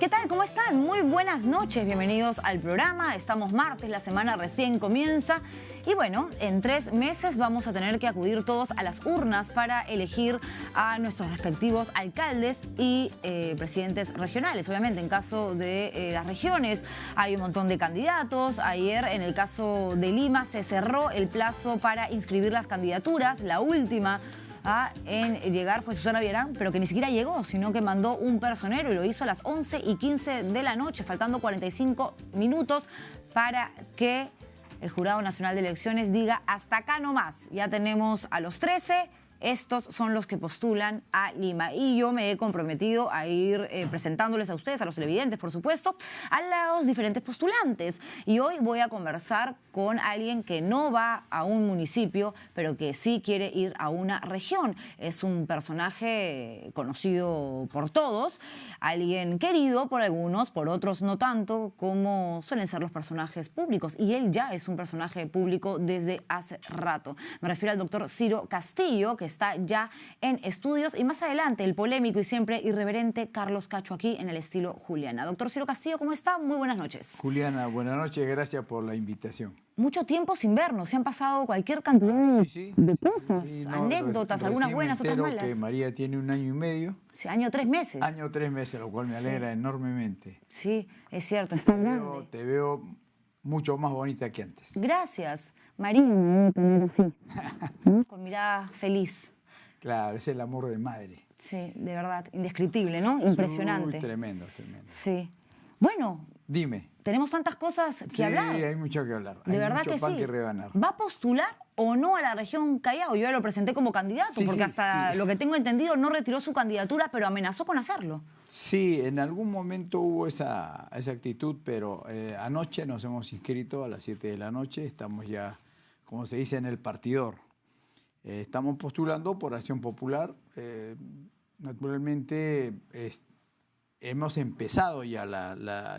¿Qué tal? ¿Cómo están? Muy buenas noches, bienvenidos al programa. Estamos martes, la semana recién comienza. Y bueno, en 3 meses vamos a tener que acudir todos a las urnas para elegir a nuestros respectivos alcaldes y presidentes regionales. Obviamente, en caso de las regiones hay un montón de candidatos. Ayer, en el caso de Lima, se cerró el plazo para inscribir las candidaturas. La última en llegar fue Susana Villarán, pero que ni siquiera llegó, sino que mandó un personero y lo hizo a las 11:15 de la noche, faltando 45 minutos para que el Jurado Nacional de Elecciones diga hasta acá nomás. Ya tenemos a los 13. Estos son los que postulan a Lima. Y yo me he comprometido a ir presentándoles a ustedes, a los televidentes, por supuesto, a los diferentes postulantes. Y hoy voy a conversar con alguien que no va a un municipio, pero que sí quiere ir a una región. Es un personaje conocido por todos, alguien querido por algunos, por otros no tanto, como suelen ser los personajes públicos. Y él ya es un personaje público desde hace rato. Me refiero al doctor Ciro Castillo, que está ya en estudios, y más adelante el polémico y siempre irreverente Carlos Cacho aquí en el estilo Juliana. Doctor Ciro Castillo, ¿cómo está? Muy buenas noches. Juliana, buenas noches, gracias por la invitación. Mucho tiempo sin vernos, se han pasado cualquier cantidad de cosas, anécdotas, algunas buenas, otras malas. Que María tiene 1 año y medio. Sí, año 3 meses. Año 3 meses, lo cual me alegra enormemente. Sí, es cierto, está grande. Te veo mucho más bonita que antes. Gracias. María me debe tener así, con mirada feliz. Claro, es el amor de madre. Sí, de verdad, indescriptible, ¿no? Impresionante. Muy tremendo, tremendo. Sí. Bueno. Dime. Tenemos tantas cosas que hablar. Sí, hay mucho que hablar. De verdad que sí. Hay mucho pan que rebanar. ¿Va a postular o no a la región Callao? Yo ya lo presenté como candidato, porque hasta lo que tengo entendido no retiró su candidatura, pero amenazó con hacerlo. Sí, en algún momento hubo esa actitud, pero anoche nos hemos inscrito a las 7 de la noche. Estamos ya, como se dice, en el partidor. Estamos postulando por Acción Popular. Naturalmente, hemos empezado ya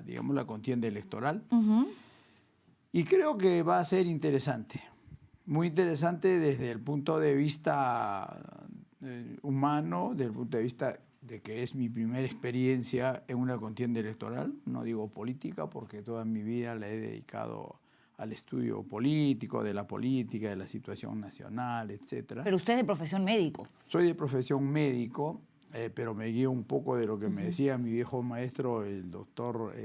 digamos, la contienda electoral. Y creo que va a ser interesante. Muy interesante desde el punto de vista humano, desde el punto de vista de que es mi primera experiencia en una contienda electoral. No digo política, porque toda mi vida la he dedicado al estudio político, de la política, de la situación nacional, etc. Pero usted es de profesión médico. Soy de profesión médico, pero me guío un poco de lo que me decía mi viejo maestro, el doctor,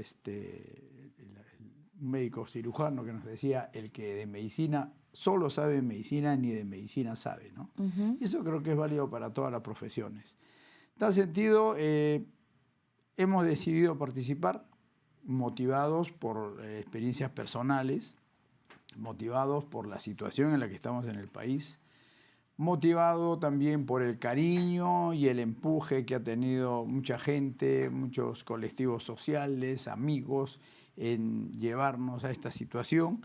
un médico cirujano, que nos decía, el que de medicina solo sabe medicina, ni de medicina sabe, ¿no? Y eso creo que es válido para todas las profesiones. En tal sentido, hemos decidido participar, motivados por experiencias personales, motivados por la situación en la que estamos en el país, motivado también por el cariño y el empuje que ha tenido mucha gente, muchos colectivos sociales, amigos, en llevarnos a esta situación,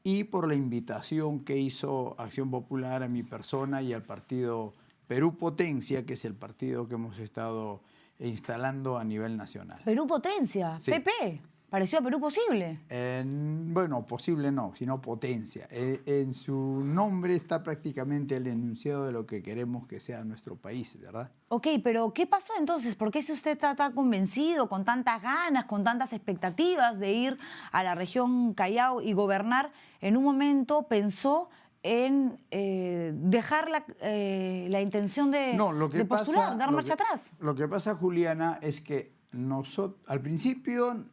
y por la invitación que hizo Acción Popular a mi persona y al partido Perú Potencia, que es el partido que hemos estado instalando a nivel nacional. ¿Perú Potencia? Sí. ¿PP? ¿Pareció a Perú Posible? Bueno, posible no, sino Potencia. En su nombre está prácticamente el enunciado de lo que queremos que sea nuestro país, ¿verdad? Ok, pero ¿qué pasó entonces? ¿Por qué si usted está tan convencido, con tantas ganas, con tantas expectativas de ir a la región Callao y gobernar, en un momento pensó en dejar la intención de postular, dar marcha atrás? Lo que pasa, Juliana, es que al principio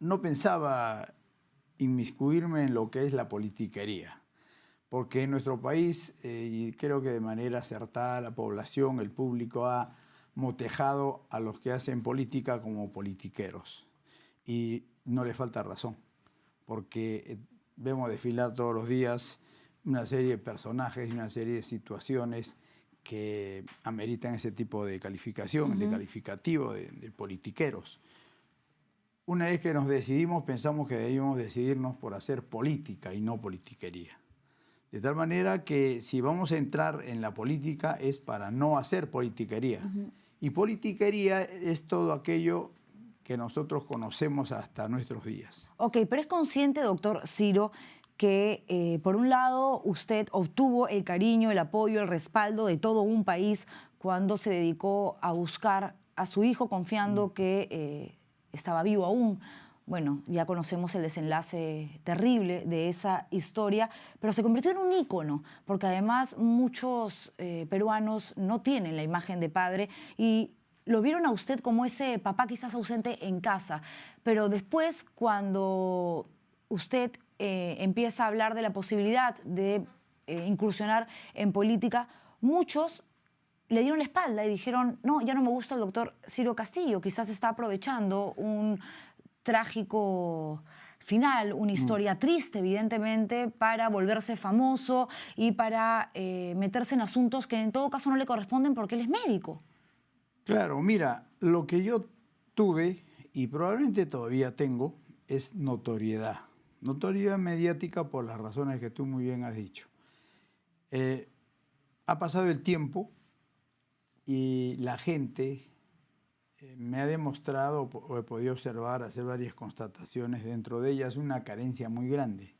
no pensaba inmiscuirme en lo que es la politiquería, porque en nuestro país, y creo que de manera acertada, la población, el público ha motejado a los que hacen política como politiqueros. Y no le falta razón, porque vemos desfilar todos los días una serie de personajes y una serie de situaciones que ameritan ese tipo de calificación, de calificativo, de politiqueros. Una vez que nos decidimos, pensamos que debíamos decidirnos por hacer política y no politiquería. De tal manera que si vamos a entrar en la política es para no hacer politiquería. Y politiquería es todo aquello que nosotros conocemos hasta nuestros días. Ok, pero es consciente, doctor Ciro, que por un lado usted obtuvo el cariño, el apoyo, el respaldo de todo un país cuando se dedicó a buscar a su hijo confiando que estaba vivo aún. Bueno, ya conocemos el desenlace terrible de esa historia, pero se convirtió en un ícono, porque además muchos peruanos no tienen la imagen de padre y lo vieron a usted como ese papá quizás ausente en casa. Pero después, cuando usted empieza a hablar de la posibilidad de incursionar en política, muchos le dieron la espalda y dijeron, no, ya no me gusta el doctor Ciro Castillo, quizás está aprovechando un trágico final, una historia triste, evidentemente, para volverse famoso y para meterse en asuntos que en todo caso no le corresponden porque él es médico. Claro, mira, lo que yo tuve y probablemente todavía tengo es notoriedad. Notoriedad mediática por las razones que tú muy bien has dicho. Ha pasado el tiempo y la gente me ha demostrado o he podido observar, hacer varias constataciones, dentro de ellas una carencia muy grande.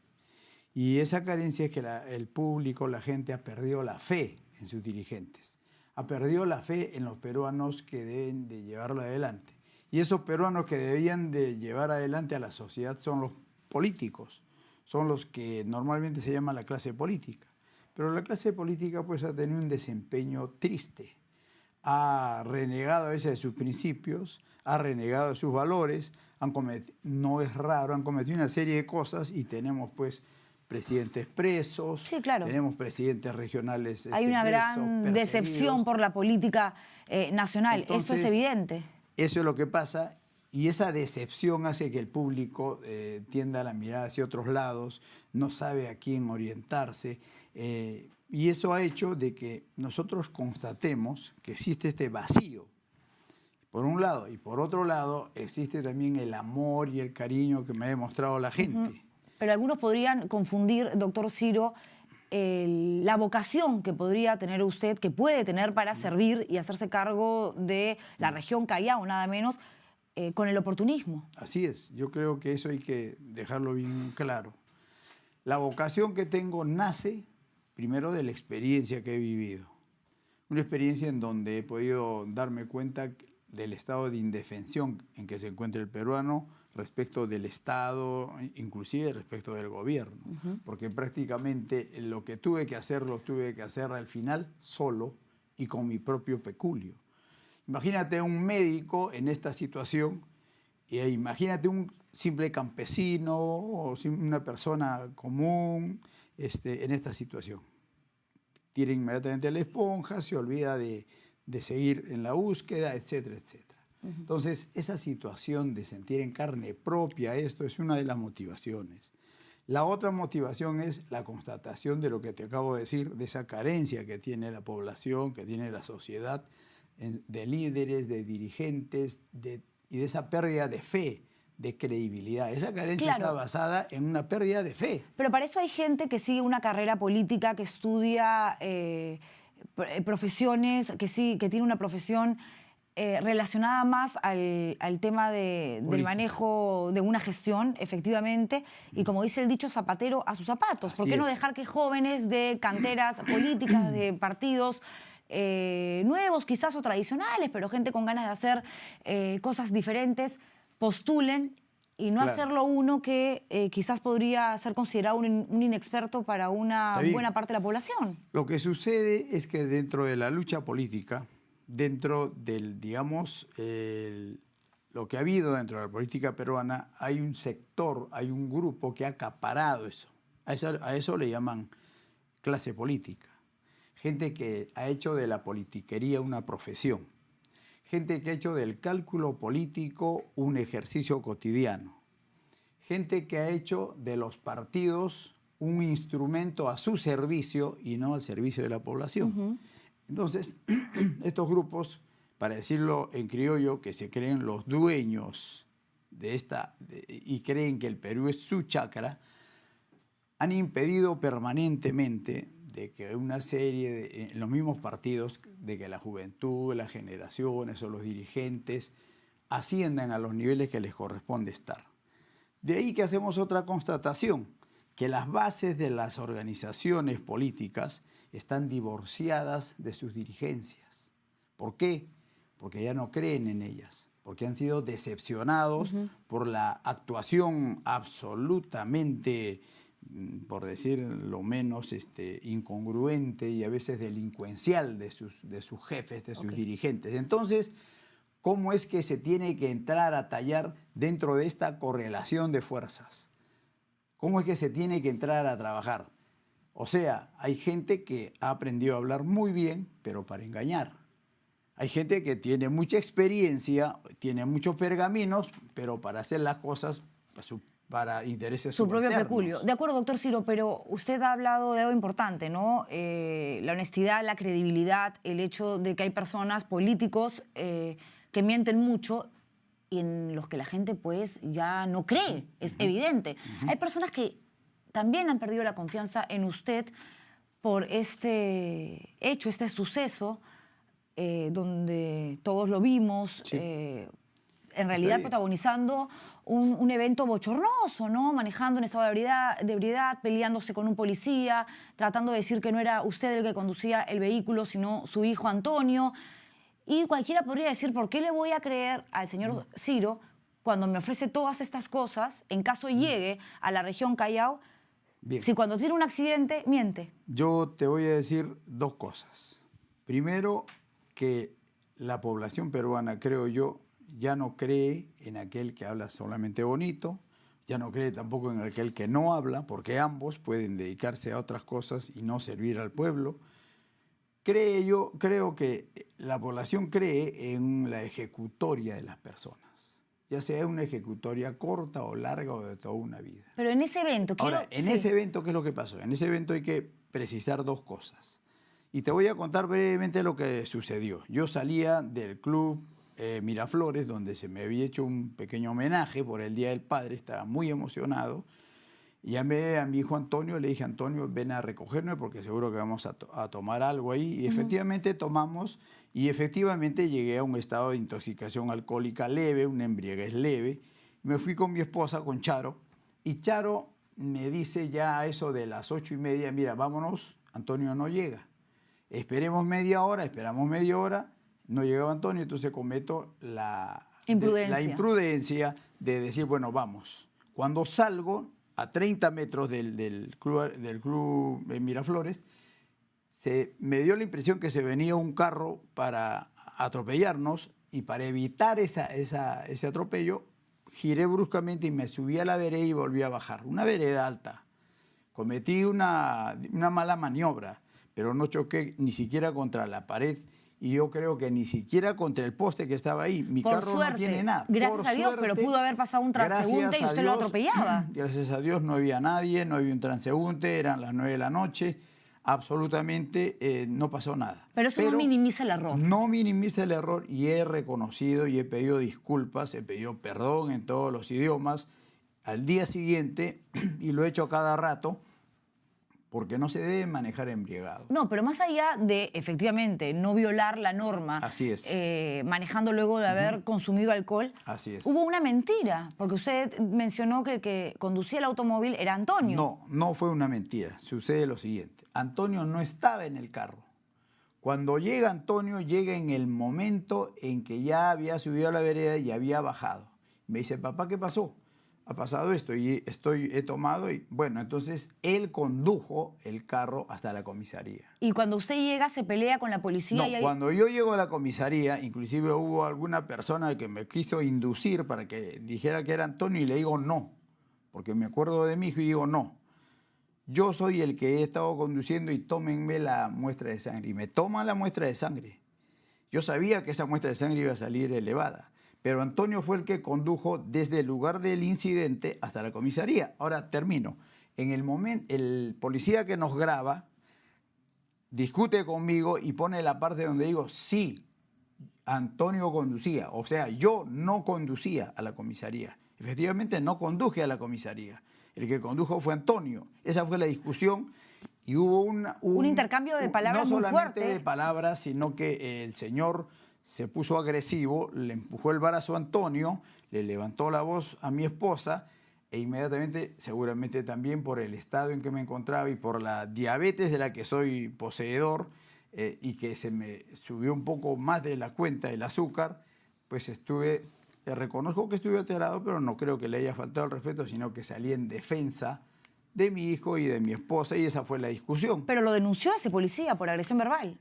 Y esa carencia es que el público, la gente ha perdido la fe en sus dirigentes. Ha perdido la fe en los peruanos que deben de llevarlo adelante. Y esos peruanos que debían de llevar adelante a la sociedad son los políticos, son los que normalmente se llama la clase política. Pero la clase política pues ha tenido un desempeño triste. Ha renegado a veces de sus principios, ha renegado de sus valores, no es raro, han cometido una serie de cosas y tenemos pues presidentes presos, sí, claro, tenemos presidentes regionales hay una presos, gran decepción por la política nacional. Entonces, eso es evidente. Eso es lo que pasa y esa decepción hace que el público tienda la mirada hacia otros lados, no sabe a quién orientarse. Y eso ha hecho de que nosotros constatemos que existe este vacío, por un lado, y por otro lado existe también el amor y el cariño que me ha demostrado la gente. Pero algunos podrían confundir, doctor Ciro, la vocación que podría tener usted, que puede tener para servir y hacerse cargo de la región Callao, nada menos, con el oportunismo. Así es, yo creo que eso hay que dejarlo bien claro. La vocación que tengo nace primero de la experiencia que he vivido. Una experiencia en donde he podido darme cuenta del estado de indefensión en que se encuentra el peruano respecto del Estado, inclusive respecto del gobierno. Porque prácticamente lo que tuve que hacer, lo tuve que hacer al final solo y con mi propio peculio. Imagínate un médico en esta situación, e imagínate un simple campesino o una persona común en esta situación. Tira inmediatamente la esponja, se olvida de seguir en la búsqueda, etcétera, etcétera. Entonces, esa situación de sentir en carne propia esto es una de las motivaciones. La otra motivación es la constatación de lo que te acabo de decir, de esa carencia que tiene la población, que tiene la sociedad, de líderes, de dirigentes, y de esa pérdida de fe, de credibilidad. Esa carencia está basada en una pérdida de fe. Pero para eso hay gente que sigue una carrera política, que estudia profesiones, que tiene una profesión relacionada más al tema del manejo de una gestión, efectivamente, y como dice el dicho, zapatero a sus zapatos. ¿Por qué no dejar que jóvenes de canteras políticas, de partidos nuevos quizás o tradicionales, pero gente con ganas de hacer cosas diferentes, postulen y no hacerlo uno que quizás podría ser considerado un inexperto para una buena parte de la población? Lo que sucede es que dentro de la lucha política, dentro del, digamos, lo que ha habido dentro de la política peruana, hay un sector, hay un grupo que ha acaparado eso. A eso le llaman clase política. Gente que ha hecho de la politiquería una profesión. Gente que ha hecho del cálculo político un ejercicio cotidiano. Gente que ha hecho de los partidos un instrumento a su servicio y no al servicio de la población. Entonces, estos grupos, para decirlo en criollo, que se creen los dueños de y creen que el Perú es su chacra, han impedido permanentemente de que una serie en los mismos partidos, de que la juventud, las generaciones o los dirigentes asciendan a los niveles que les corresponde estar. De ahí que hacemos otra constatación, que las bases de las organizaciones políticas están divorciadas de sus dirigencias. ¿Por qué? Porque ya no creen en ellas, porque han sido decepcionados por la actuación absolutamente, por decir lo menos, incongruente y a veces delincuencial de sus jefes, de sus dirigentes. Entonces, ¿cómo es que se tiene que entrar a tallar dentro de esta correlación de fuerzas? ¿Cómo es que se tiene que entrar a trabajar? O sea, hay gente que ha aprendido a hablar muy bien, pero para engañar. Hay gente que tiene mucha experiencia, tiene muchos pergaminos, pero para hacer las cosas para intereses su propio subalternos. peculio. De acuerdo, doctor Ciro, pero usted ha hablado de algo importante, ¿no? La honestidad, la credibilidad, el hecho de que hay personas, políticos, que mienten mucho y en los que la gente pues ya no cree, es evidente. Hay personas que también han perdido la confianza en usted por este hecho, este suceso, donde todos lo vimos, en realidad protagonizando un evento bochornoso, ¿no? Manejando en estado de ebriedad, peleándose con un policía, tratando de decir que no era usted el que conducía el vehículo, sino su hijo Antonio. Y cualquiera podría decir, ¿por qué le voy a creer al señor Ciro cuando me ofrece todas estas cosas, en caso llegue a la región Callao, si cuando tiene un accidente, miente? Yo te voy a decir dos cosas. Primero, que la población peruana, creo yo, ya no cree en aquel que habla solamente bonito, ya no cree tampoco en aquel que no habla, porque ambos pueden dedicarse a otras cosas y no servir al pueblo. Creo que la población cree en la ejecutoria de las personas, ya sea una ejecutoria corta o larga o de toda una vida. Pero en ese evento... Ahora, en ese evento, ¿qué es lo que pasó? En ese evento hay que precisar dos cosas. Y te voy a contar brevemente lo que sucedió. Yo salía del club Miraflores, donde se me había hecho un pequeño homenaje por el Día del Padre, estaba muy emocionado. Llamé a mi hijo Antonio, le dije, Antonio, ven a recogerme porque seguro que vamos a tomar algo ahí. Y efectivamente tomamos y efectivamente llegué a un estado de intoxicación alcohólica leve, una embriaguez leve. Me fui con mi esposa, con Charo, y Charo me dice ya a eso de las 8:30, mira, vámonos, Antonio no llega. Esperamos media hora, no llegaba Antonio, entonces cometo la imprudencia de decir, bueno, vamos. Cuando salgo a 30 metros del club Miraflores, me dio la impresión que se venía un carro para atropellarnos y para evitar ese atropello, giré bruscamente y me subí a la vereda y volví a bajar. Una vereda alta. Cometí una mala maniobra, pero no choqué ni siquiera contra la pared y yo creo que ni siquiera contra el poste que estaba ahí. Mi carro no tiene nada. Gracias a Dios, pero pudo haber pasado un transeúnte y usted lo atropellaba. Gracias a Dios no había nadie, no había un transeúnte, eran las 9 de la noche, absolutamente no pasó nada. Pero eso no minimiza el error. No minimiza el error y he reconocido y he pedido disculpas, he pedido perdón en todos los idiomas al día siguiente y lo he hecho a cada rato. Porque no se debe manejar embriagado. No, pero más allá de, efectivamente, no violar la norma, así es, manejando luego de haber consumido alcohol, así es, hubo una mentira, porque usted mencionó que el que conducía el automóvil era Antonio. No, no fue una mentira. Sucede lo siguiente. Antonio no estaba en el carro. Cuando llega Antonio, llega en el momento en que ya había subido a la vereda y había bajado. Me dice, papá, ¿qué pasó? Ha pasado esto y he tomado y bueno, entonces él condujo el carro hasta la comisaría. Y cuando usted llega, se pelea con la policía. No, cuando yo llego a la comisaría, inclusive hubo alguna persona que me quiso inducir para que dijera que era Antonio y le digo no, porque me acuerdo de mi hijo y digo no. Yo soy el que he estado conduciendo y tómenme la muestra de sangre. Y me toman la muestra de sangre. Yo sabía que esa muestra de sangre iba a salir elevada. Pero Antonio fue el que condujo desde el lugar del incidente hasta la comisaría. Ahora termino. En el momento, el policía que nos graba discute conmigo y pone la parte donde digo, sí, Antonio conducía. O sea, yo no conducía a la comisaría. Efectivamente, no conduje a la comisaría. El que condujo fue Antonio. Esa fue la discusión y hubo un intercambio de palabras muy fuerte. No solamente de palabras, sino que el señor se puso agresivo, le empujó el brazo a Antonio, le levantó la voz a mi esposa e inmediatamente, seguramente también por el estado en que me encontraba y por la diabetes de la que soy poseedor y que se me subió un poco más de la cuenta el azúcar, pues estuve reconozco que estuve alterado, pero no creo que le haya faltado el respeto, sino que salí en defensa de mi hijo y de mi esposa, y esa fue la discusión. Pero lo denunció a ese policía por agresión verbal.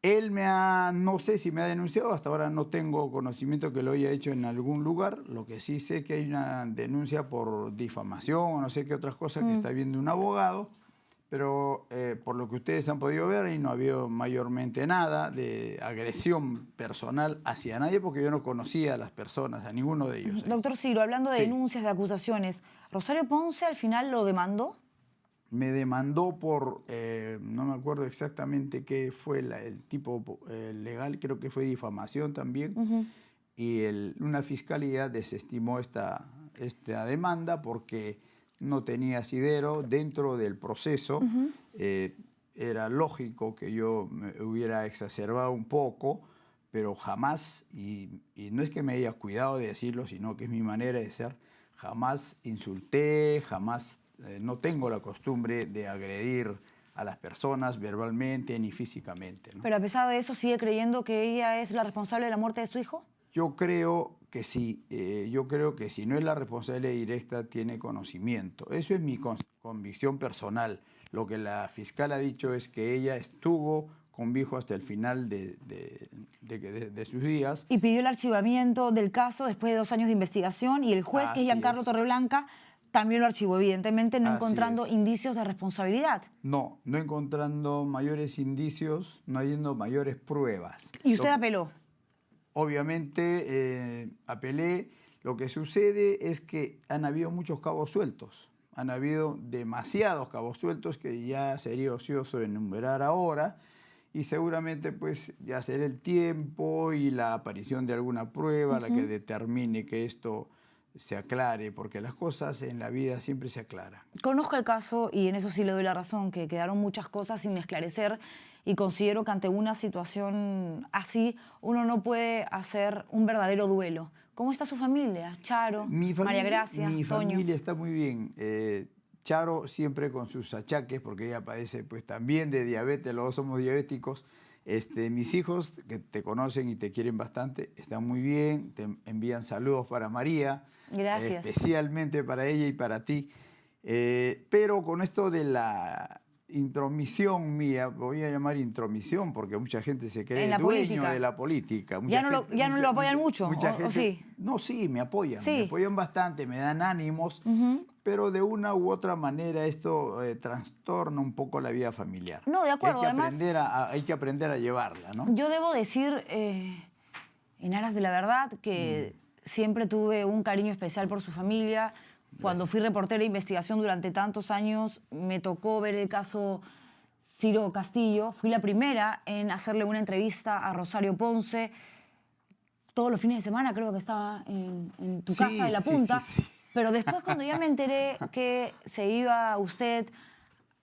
Él no sé si me ha denunciado, hasta ahora no tengo conocimiento que lo haya hecho en algún lugar. Lo que sí sé que hay una denuncia por difamación o no sé qué otras cosas que está viendo un abogado, pero por lo que ustedes han podido ver, ahí no ha habido mayormente nada de agresión personal hacia nadie, porque yo no conocía a las personas, a ninguno de ellos. Doctor Ciro, hablando de Sí. denuncias, de acusaciones, ¿Rosario Ponce al final lo demandó? Me demandó por, no me acuerdo exactamente qué fue el tipo legal, creo que fue difamación también, y una fiscalía desestimó esta demanda porque no tenía asidero dentro del proceso. Era lógico que yo me hubiera exacerbado un poco, pero jamás, y no es que me haya cuidado de decirlo, sino que es mi manera de ser, jamás insulté, jamás... no tengo la costumbre de agredir a las personas verbalmente ni físicamente, ¿no? Pero a pesar de eso, ¿sigue creyendo que ella es la responsable de la muerte de su hijo? Yo creo que sí. Yo creo que si no es la responsable directa, tiene conocimiento. Eso es mi convicción personal. Lo que la fiscal ha dicho es que ella estuvo con mi hijo hasta el final de sus días. Y pidió el archivamiento del caso después de 2 años de investigación, y el juez, que es Giancarlo Torreblanca, también lo archivó, evidentemente no encontrando indicios de responsabilidad. No encontrando mayores indicios, no habiendo mayores pruebas. ¿Y usted apeló? Obviamente apelé. Lo que sucede es que han habido muchos cabos sueltos. Han habido demasiados cabos sueltos que ya sería ocioso enumerar ahora, y seguramente pues ya será el tiempo y la aparición de alguna prueba la que determine que esto se aclare, porque las cosas en la vida siempre se aclaran. Conozco el caso y en eso sí le doy la razón, que quedaron muchas cosas sin esclarecer, y considero que ante una situación así uno no puede hacer un verdadero duelo. ¿Cómo está su familia? Charo, María Gracia, Mi Toño. familia está muy bien. Charo siempre con sus achaques, porque ella padece pues también de diabetes, los dos somos diabéticos. Mis hijos, que te conocen y te quieren bastante, están muy bien, te envían saludos para María. Gracias. Especialmente para ella y para ti. Pero con esto de la intromisión mía, voy a llamar intromisión porque mucha gente se cree dueño de la política. ¿Ya no lo apoyan mucho? ¿O sí? No, sí, me apoyan. Sí. Me apoyan bastante, me dan ánimos, pero de una u otra manera esto trastorna un poco la vida familiar. No, de acuerdo. Hay que aprender a llevarla, ¿no? Yo debo decir, en aras de la verdad, que siempre tuve un cariño especial por su familia. Cuando fui reportera de investigación durante tantos años, me tocó ver el caso Ciro Castillo. Fui la primera en hacerle una entrevista a Rosario Ponce. Todos los fines de semana creo que estaba en tu casa de La Punta. Sí. Pero después, cuando ya me enteré que se iba usted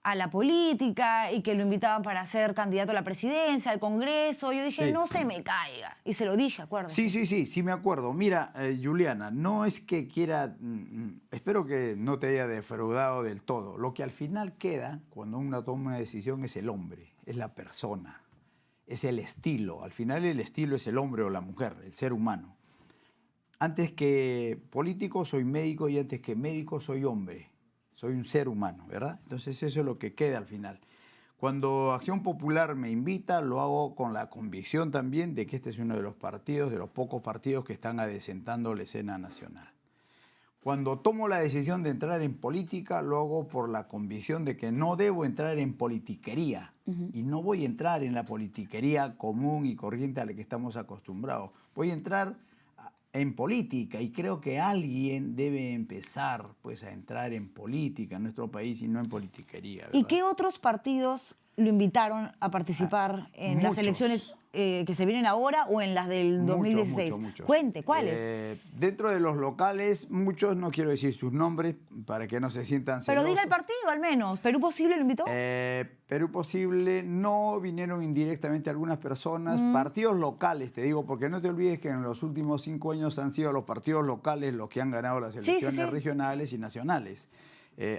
a la política y que lo invitaban para ser candidato a la presidencia, al Congreso, yo dije, no se me caiga. Y se lo dije, acuérdate. Sí me acuerdo. Mira, Juliana, no es que quiera, espero que no te haya defraudado del todo. Lo que al final queda cuando uno toma una decisión es el hombre, es la persona, es el estilo. Al final el estilo es el hombre o la mujer, el ser humano. Antes que político soy médico, y antes que médico soy hombre. Soy un ser humano, ¿verdad? Entonces eso es lo que queda al final. Cuando Acción Popular me invita, lo hago con la convicción también de que este es uno de los partidos, de los pocos partidos que están adecentando la escena nacional. Cuando tomo la decisión de entrar en política, lo hago por la convicción de que no debo entrar en politiquería. Y no voy a entrar en la politiquería común y corriente a la que estamos acostumbrados. Voy a entrar en política, y creo que alguien debe empezar pues a entrar en política en nuestro país y no en politiquería, ¿verdad? ¿Y qué otros partidos lo invitaron a participar en las elecciones que se vienen ahora o en las del 2016? Muchos. Cuente, ¿cuáles? Dentro de los locales, muchos, no quiero decir sus nombres para que no se sientan celosos. Pero diga el partido al menos. ¿Perú Posible lo invitó? Perú Posible no, vinieron indirectamente algunas personas. Partidos locales, te digo, porque no te olvides que en los últimos 5 años han sido los partidos locales los que han ganado las elecciones regionales y nacionales.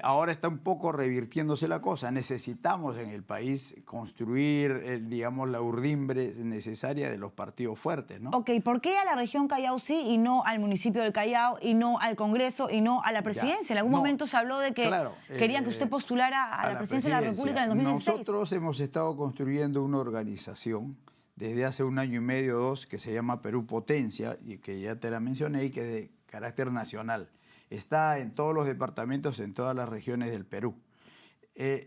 Ahora está un poco revirtiéndose la cosa. Necesitamos en el país construir, digamos, la urdimbre necesaria de los partidos fuertes, ¿no? Ok, ¿por qué a la región Callao sí y no al municipio del Callao y no al Congreso y no a la presidencia? En algún momento se habló de que querían que usted postulara a la presidencia de la República en el 2016. Nosotros hemos estado construyendo una organización desde hace 1 año y medio, 2, que se llama Perú Potencia, y que ya te la mencioné, y que es de carácter nacional. Está en todos los departamentos, en todas las regiones del Perú,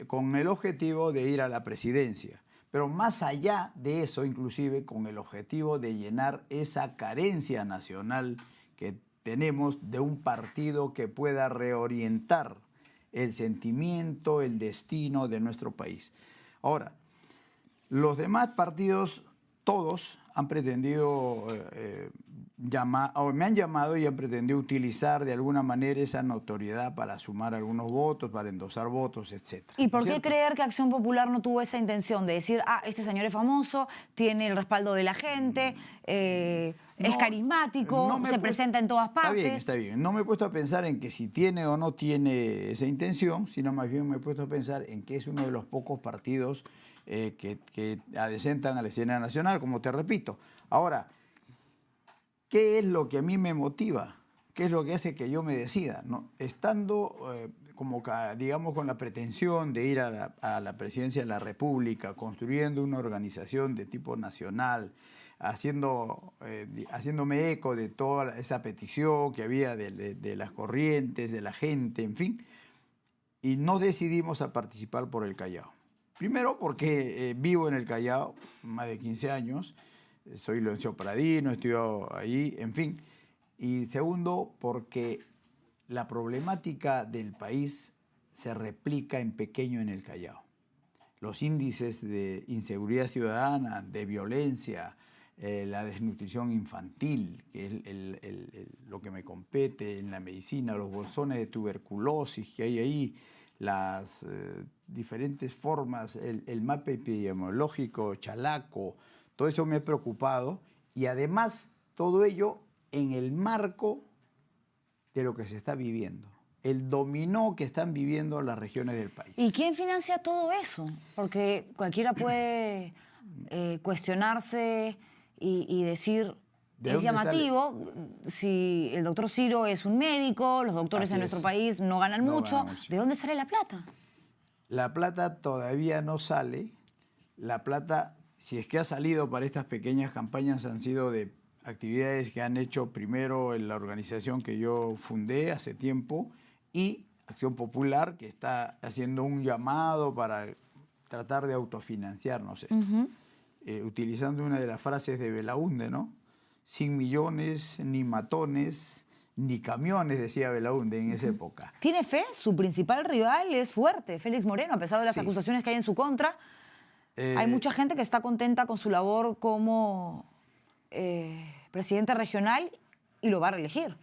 con el objetivo de ir a la presidencia. Pero más allá de eso, inclusive con el objetivo de llenar esa carencia nacional que tenemos de un partido que pueda reorientar el sentimiento, el destino de nuestro país. Ahora, los demás partidos, todos han pretendido me han llamado y han pretendido utilizar de alguna manera esa notoriedad para sumar algunos votos, para endosar votos, etc. ¿Y por qué creer que Acción Popular no tuvo esa intención de decir, este señor es famoso, tiene el respaldo de la gente, es carismático, se presenta en todas partes? Está bien. No me he puesto a pensar en que si tiene o no tiene esa intención, sino más bien me he puesto a pensar en que es uno de los pocos partidos que adecentan a la escena nacional, como te repito. Ahora, ¿qué es lo que a mí me motiva? ¿Qué es lo que hace que yo me decida? ¿No? Estando, digamos, con la pretensión de ir a la presidencia de la República, construyendo una organización de tipo nacional, haciéndome eco de toda esa petición que había de las corrientes, de la gente, en fin, y no decidimos a participar por el Callao. Primero porque vivo en el Callao más de 15 años, soy Leoncio Pradino, estudio ahí, en fin. Y segundo, porque la problemática del país se replica en pequeño en el Callao. Los índices de inseguridad ciudadana, de violencia, la desnutrición infantil, que es lo que me compete en la medicina, los bolsones de tuberculosis que hay ahí, las diferentes formas, el mapa epidemiológico, chalaco, todo eso me ha preocupado, y además todo ello en el marco de lo que se está viviendo, el dominó que están viviendo las regiones del país. ¿Y quién financia todo eso? Porque cualquiera puede cuestionarse y decir, es llamativo, si el doctor Ciro es un médico, los doctores en nuestro país no ganan mucho, ¿de dónde sale la plata? La plata todavía no sale. La plata, si es que ha salido para estas pequeñas campañas, han sido de actividades que han hecho primero en la organización que yo fundé hace tiempo, y Acción Popular, que está haciendo un llamado para tratar de autofinanciarnos, utilizando una de las frases de Belaúnde, ¿no? Sin millones, ni matones, ni camiones, decía Belaúnde en esa época. ¿Tiene fe? Su principal rival es fuerte, Félix Moreno, a pesar de las acusaciones que hay en su contra. Hay mucha gente que está contenta con su labor como presidente regional y lo va a reelegir.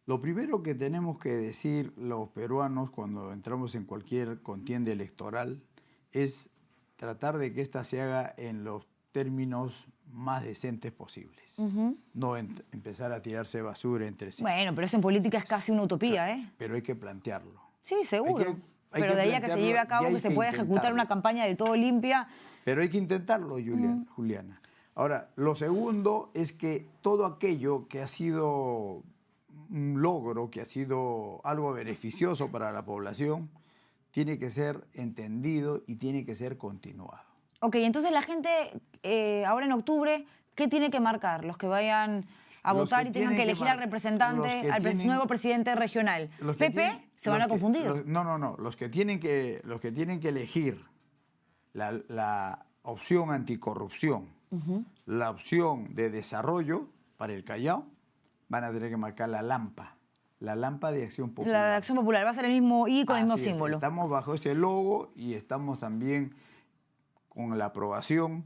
Lo primero que tenemos que decir los peruanos cuando entramos en cualquier contienda electoral es tratar de que ésta se haga en los términos más decentes posibles. No empezar a tirarse basura entre sí. Bueno, pero eso en política es casi una utopía, ¿eh? Pero hay que plantearlo. Sí, seguro. Pero de ahí a que se lleve a cabo, que se pueda ejecutar una campaña de todo limpia. Pero hay que intentarlo, Juliana. Ahora, lo segundo es que todo aquello que ha sido un logro, que ha sido algo beneficioso para la población, tiene que ser entendido y tiene que ser continuado. Ok, entonces la gente ahora en octubre, ¿qué tiene que marcar? Los que vayan a votar y tengan que elegir al representante, al nuevo presidente regional. ¿PP? ¿Se van a confundir? No. Los que tienen que elegir la opción anticorrupción, la opción de desarrollo para el Callao, van a tener que marcar la LAMPA de Acción Popular. La de Acción Popular va a ser el mismo I con el mismo símbolo. Estamos bajo ese logo y estamos también con la aprobación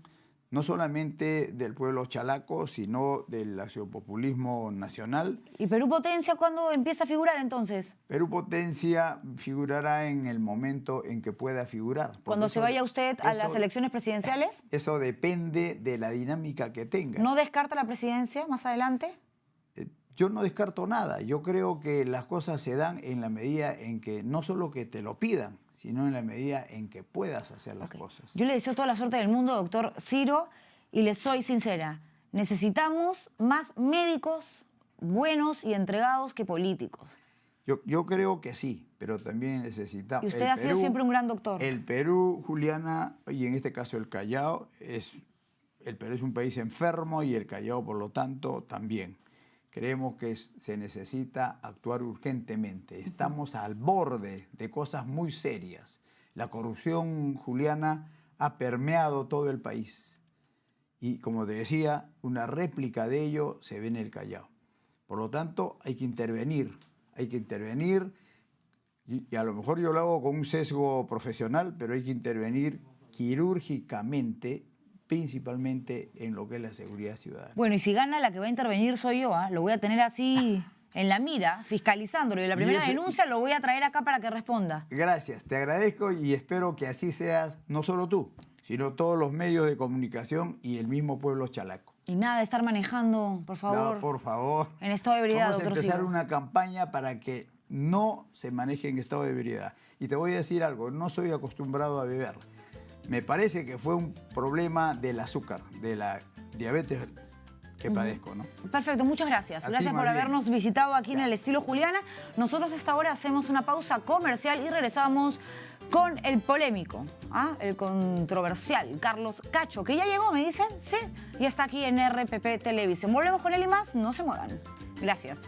no solamente del pueblo chalaco, sino del accionpopulismo nacional. ¿Y Perú Potencia cuándo empieza a figurar entonces? Perú Potencia figurará en el momento en que pueda figurar. ¿Cuando se vaya usted a las elecciones presidenciales? Eso depende de la dinámica que tenga. ¿No descarta la presidencia más adelante? Yo no descarto nada. Yo creo que las cosas se dan en la medida en que no solo que te lo pidan, sino en la medida en que puedas hacer las cosas. Yo le deseo toda la suerte del mundo, doctor Ciro, y le soy sincera. Necesitamos más médicos buenos y entregados que políticos. Yo creo que sí, pero también necesitamos... Y usted ha sido siempre un gran doctor. El Perú, Juliana, y en este caso el Callao, el Perú es un país enfermo y el Callao, por lo tanto, también. Creemos que se necesita actuar urgentemente. Estamos al borde de cosas muy serias. La corrupción, Juliana, ha permeado todo el país. Y como te decía, una réplica de ello se ve en el Callao. Por lo tanto, hay que intervenir. Hay que intervenir, y a lo mejor yo lo hago con un sesgo profesional, pero hay que intervenir quirúrgicamente, principalmente en lo que es la seguridad ciudadana. Bueno, y si gana, la que va a intervenir soy yo, ¿eh? Lo voy a tener así en la mira, fiscalizándolo. Y la primera denuncia lo voy a traer acá para que responda. Gracias, te agradezco y espero que así seas, no solo tú, sino todos los medios de comunicación y el mismo pueblo chalaco. Y nada de estar manejando, por favor. No, por favor. En estado de ebriedad, doctor Ciro. Vamos a empezar una campaña para que no se maneje en estado de ebriedad. Y te voy a decir algo, no soy acostumbrado a beber. Me parece que fue un problema del azúcar, de la diabetes que padezco, ¿no? Perfecto, muchas gracias. Gracias por habernos visitado aquí en el Estilo Juliana. Nosotros a esta hora hacemos una pausa comercial y regresamos con el polémico, el controversial Carlos Cacho, que ya llegó, me dicen, sí, y está aquí en RPP Televisión. Volvemos con él y más, no se muevan. Gracias.